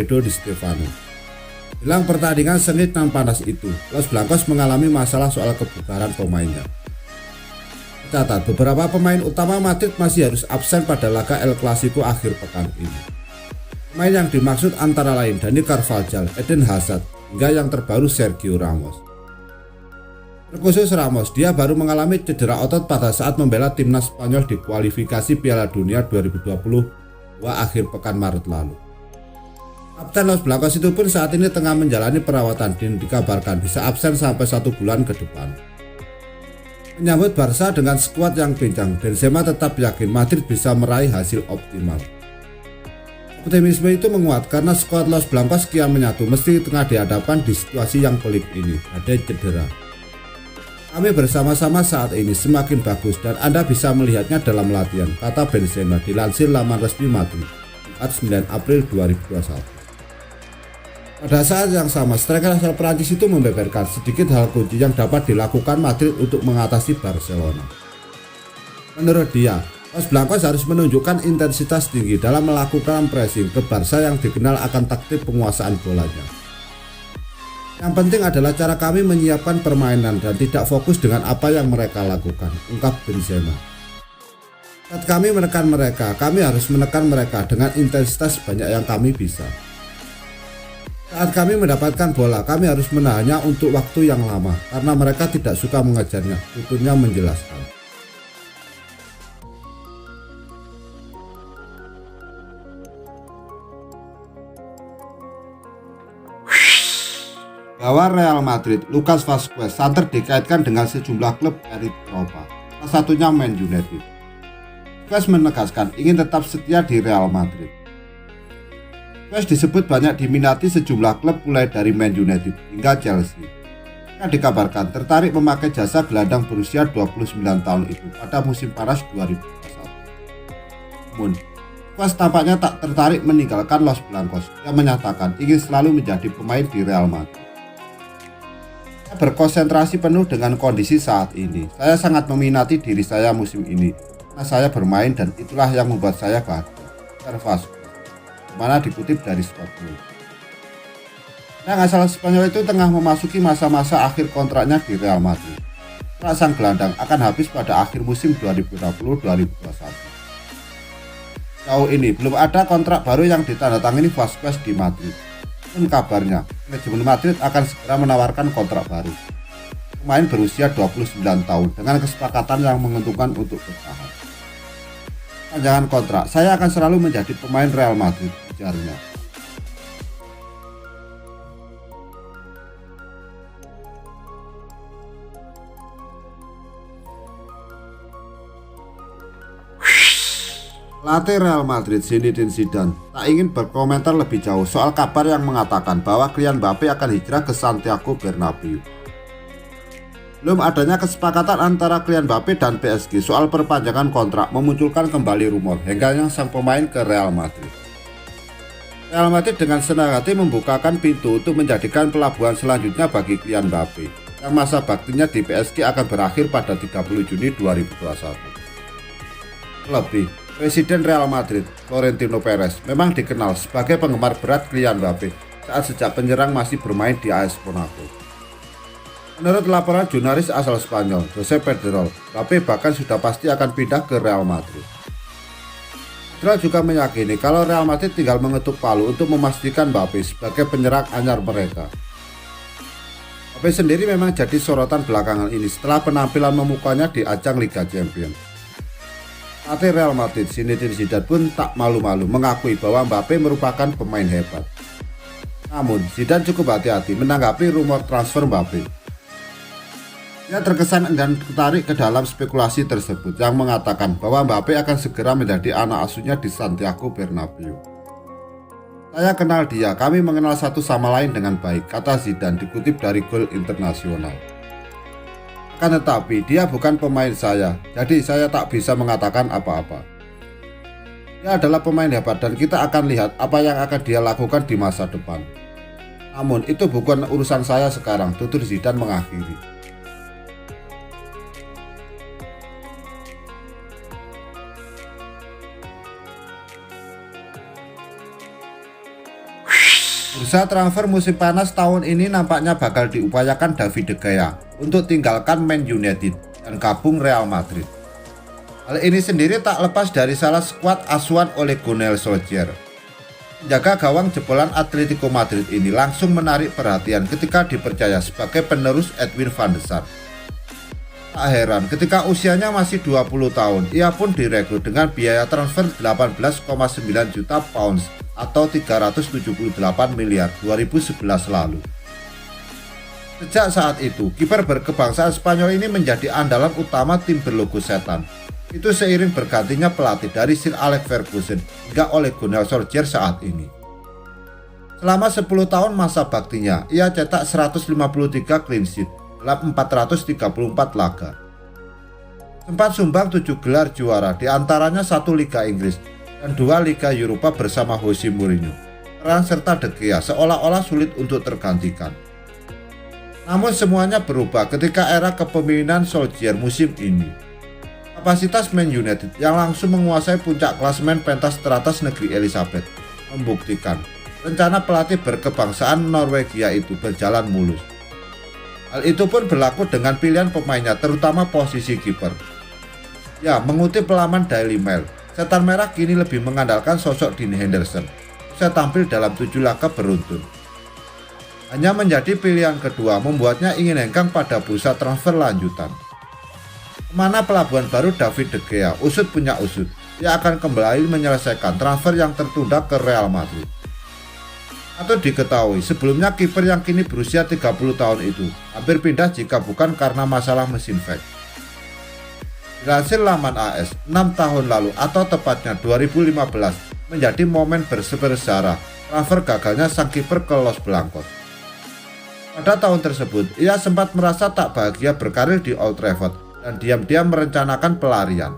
Alfredo Di Stefano. Jelang pertandingan sengit dan panas itu, Los Blancos mengalami masalah soal kebugaran pemainnya. Catat, beberapa pemain utama Madrid masih harus absen pada laga El Clasico akhir pekan ini. Pemain yang dimaksud antara lain Dani Carvajal, Eden Hazard, hingga yang terbaru Sergio Ramos. Terkhusus Ramos, dia baru mengalami cedera otot pada saat membela timnas Spanyol di kualifikasi Piala Dunia 2022 akhir pekan Maret lalu. Kapten Los Blancos itu pun saat ini tengah menjalani perawatan dan dikabarkan bisa absen sampai 1 bulan ke depan. Menyambut Barca dengan skuad yang pincang, Benzema tetap yakin Madrid bisa meraih hasil optimal. Optimisme itu menguat karena skuad Los Blancos kian menyatu meski tengah dihadapkan di situasi yang pelik ini, badai cedera. Kami bersama-sama saat ini semakin bagus dan Anda bisa melihatnya dalam latihan, kata Benzema dilansir laman resmi Madrid, Jumat 9 April 2021. Pada saat yang sama, striker asal Prancis itu membeberkan sedikit hal kunci yang dapat dilakukan Madrid untuk mengatasi Barcelona. Menurut dia, Los Blancos harus menunjukkan intensitas tinggi dalam melakukan pressing ke Barca yang dikenal akan taktik penguasaan bolanya. Yang penting adalah cara kami menyiapkan permainan dan tidak fokus dengan apa yang mereka lakukan, ungkap Benzema. Saat kami menekan mereka, kami harus menekan mereka dengan intensitas sebanyak yang kami bisa. Saat kami mendapatkan bola, kami harus menahannya untuk waktu yang lama karena mereka tidak suka mengejarnya, tuturnya menjelaskan. Bahwa Real Madrid, Lucas Vazquez santer dikaitkan dengan sejumlah klub dari Eropa, salah satunya Man United. Vazquez menegaskan ingin tetap setia di Real Madrid. Vazquez disebut banyak diminati sejumlah klub mulai dari Man United hingga Chelsea. Ia dikabarkan tertarik memakai jasa gelandang berusia 29 tahun itu pada musim panas 2021. Namun, Vazquez tampaknya tak tertarik meninggalkan Los Blancos. Ia menyatakan ingin selalu menjadi pemain di Real Madrid. Berkonsentrasi penuh dengan kondisi saat ini. Saya sangat meminati diri saya musim ini karena saya bermain dan itulah yang membuat saya bahagia, Vazquez, mana dikutip dari Sport. Yang asal Spanyol itu tengah memasuki masa-masa akhir kontraknya di Real Madrid. Kontrak sang gelandang akan habis pada akhir musim 2020-2021. Sejauh ini belum ada kontrak baru yang ditandatangani Vazquez di Madrid. Dan kabarnya, manajemen Madrid akan segera menawarkan kontrak baru. Pemain berusia 29 tahun dengan kesepakatan yang menguntungkan untuk bertahan. Panjangan kontrak, saya akan selalu menjadi pemain Real Madrid, ujarnya. Pelatih Real Madrid Zinedine Zidane tak ingin berkomentar lebih jauh soal kabar yang mengatakan bahwa Kylian Mbappe akan hijrah ke Santiago Bernabeu. Belum adanya kesepakatan antara Kylian Mbappe dan PSG soal perpanjangan kontrak memunculkan kembali rumor hengkangnya sang pemain ke Real Madrid. Real Madrid dengan senang hati membukakan pintu untuk menjadikan pelabuhan selanjutnya bagi Kylian Mbappe yang masa baktinya di PSG akan berakhir pada 30 Juni 2021. Lebih, Presiden Real Madrid, Florentino Perez, memang dikenal sebagai penggemar berat Kylian Mbappe saat sejak penyerang masih bermain di AS Monaco. Menurut laporan jurnalis asal Spanyol, Josep Pedrerol, Mbappe bahkan sudah pasti akan pindah ke Real Madrid. Pedrerol juga meyakini kalau Real Madrid tinggal mengetuk palu untuk memastikan Mbappe sebagai penyerang anyar mereka. Mbappe sendiri memang jadi sorotan belakangan ini setelah penampilan memukanya di ajang Liga Champions. Pelatih Real Madrid Zinedine Zidane pun tak malu-malu mengakui bahwa Mbappe merupakan pemain hebat. Namun, Zidane cukup hati-hati menanggapi rumor transfer Mbappe. Dia terkesan enggan tertarik ke dalam spekulasi tersebut yang mengatakan bahwa Mbappe akan segera menjadi anak asuhnya di Santiago Bernabeu. Saya kenal dia, kami mengenal satu sama lain dengan baik, kata Zidane dikutip dari Goal Internasional. Akan tetapi dia bukan pemain saya, jadi saya tak bisa mengatakan apa-apa. Dia adalah pemain hebat dan kita akan lihat apa yang akan dia lakukan di masa depan. Namun itu bukan urusan saya sekarang, tutur Zidane mengakhiri. Bursa transfer musim panas tahun ini nampaknya bakal diupayakan David De Gea untuk tinggalkan Man United dan gabung Real Madrid. Hal ini sendiri tak lepas dari salah skuad asuhan Ole Gunnar Solskjaer. Penjaga gawang jebolan Atletico Madrid ini langsung menarik perhatian ketika dipercaya sebagai penerus Edwin van der Sar. Tak heran ketika usianya masih 20 tahun, ia pun direkrut dengan biaya transfer 18,9 juta pounds atau 378 miliar 2011 lalu. Sejak saat itu, kiper berkebangsaan Spanyol ini menjadi andalan utama tim berlogo setan. Itu seiring bergantinya pelatih dari Sir Alex Ferguson hingga Ole Gunnar Solskjaer saat ini. Selama 10 tahun masa baktinya, ia cetak 153 clean sheet dalam 434 laga. Sempat sumbang 7 gelar juara, diantaranya 1 Liga Inggris dan 2 Liga Eropa bersama Jose Mourinho. Peran serta De Gea seolah-olah sulit untuk tergantikan. Namun semuanya berubah ketika era kepemimpinan Solskjaer musim ini. Kapasitas Man United yang langsung menguasai puncak klasemen pentas teratas negeri Elizabeth membuktikan rencana pelatih berkebangsaan Norwegia itu berjalan mulus. Hal itu pun berlaku dengan pilihan pemainnya, terutama posisi kiper. Ya, mengutip laman Daily Mail, Setan Merah kini lebih mengandalkan sosok Dean Henderson. Usai tampil dalam 7 laga beruntun. Hanya menjadi pilihan kedua membuatnya ingin hengkang pada bursa transfer lanjutan. Kemana pelabuhan baru David De Gea? Usut punya usut, ia akan kembali menyelesaikan transfer yang tertunda ke Real Madrid. Atau diketahui sebelumnya kiper yang kini berusia 30 tahun itu hampir pindah jika bukan karena masalah mesin vac. Dilansir laman AS, 6 tahun lalu atau tepatnya 2015 menjadi momen bersejarah transfer gagalnya sang kiper ke Los Blancos. Pada tahun tersebut, ia sempat merasa tak bahagia berkarir di Old Trafford dan diam-diam merencanakan pelarian.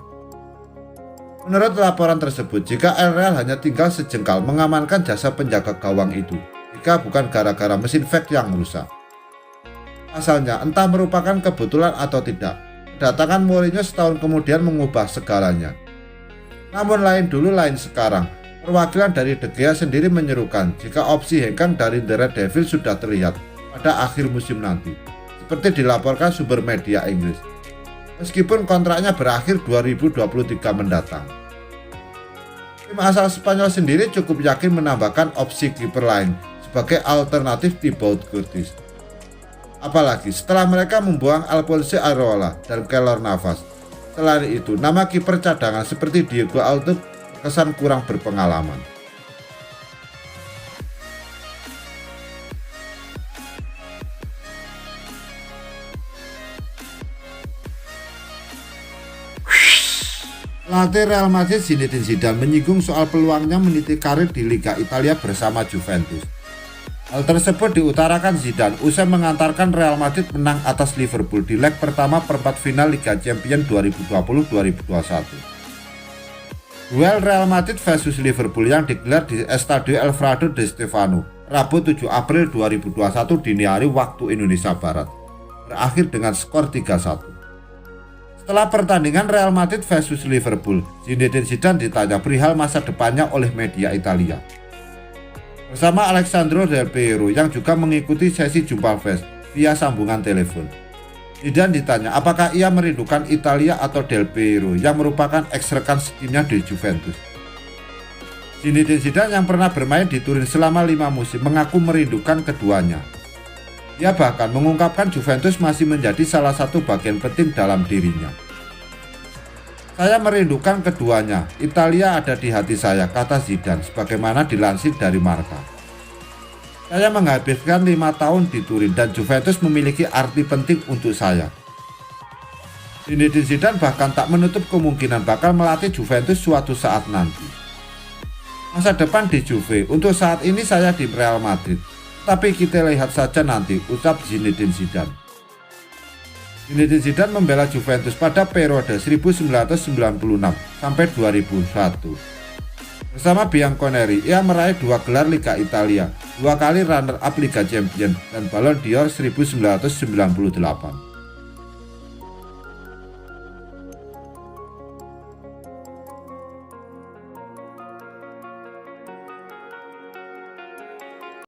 Menurut laporan tersebut, jika El Real hanya tinggal sejengkal mengamankan jasa penjaga gawang itu, jika bukan gara-gara mesin vac yang rusak. Pasalnya, entah merupakan kebetulan atau tidak, kedatangan Mourinho setahun kemudian mengubah segalanya. Namun lain dulu lain sekarang, perwakilan dari De Gea sendiri menyerukan jika opsi hengkang dari The Red Devils sudah terlihat pada akhir musim nanti, seperti dilaporkan sumber media Inggris. Meskipun kontraknya berakhir 2023 mendatang. Tim asal Spanyol sendiri cukup yakin menambahkan opsi kiper lain sebagai alternatif Thibaut Courtois. Apalagi setelah mereka membuang Alphonse Areola dan Keylor Navas. Selain itu, nama kiper cadangan seperti Diego Alto kesan kurang berpengalaman. Pelatih Real Madrid Zinedine Zidane menyinggung soal peluangnya meniti karir di Liga Italia bersama Juventus. Hal tersebut diutarakan Zidane usai mengantarkan Real Madrid menang atas Liverpool di leg pertama perempat final Liga Champions 2020-2021. Duel Real Madrid versus Liverpool yang digelar di Estadio Alfredo Di Stéfano, Rabu 7 April 2021 dini hari waktu Indonesia Barat, berakhir dengan skor 3-1. Setelah pertandingan Real Madrid versus Liverpool, Zinedine Zidane ditanya perihal masa depannya oleh media Italia. Bersama Alessandro Del Piero yang juga mengikuti sesi jumpa pers via sambungan telepon. Zidane ditanya apakah ia merindukan Italia atau Del Piero yang merupakan ex-rekan setimnya di Juventus. Zinedine Zidane yang pernah bermain di Turin selama 5 musim mengaku merindukan keduanya. Ia bahkan mengungkapkan Juventus masih menjadi salah satu bagian penting dalam dirinya. Saya merindukan keduanya, Italia ada di hati saya, kata Zidane, sebagaimana dilansir dari Marca. Saya menghabiskan 5 tahun di Turin dan Juventus memiliki arti penting untuk saya. Zinedine Zidane bahkan tak menutup kemungkinan bakal melatih Juventus suatu saat nanti. Masa depan di Juve, untuk saat ini saya di Real Madrid. Tapi kita lihat saja nanti, ucap Zinedine Zidane. Zinedine Zidane membela Juventus pada periode 1996 sampai 2001. Bersama Bianconeri, ia meraih 2 gelar Liga Italia, 2 kali runner-up Liga Champions, dan Ballon d'Or 1998.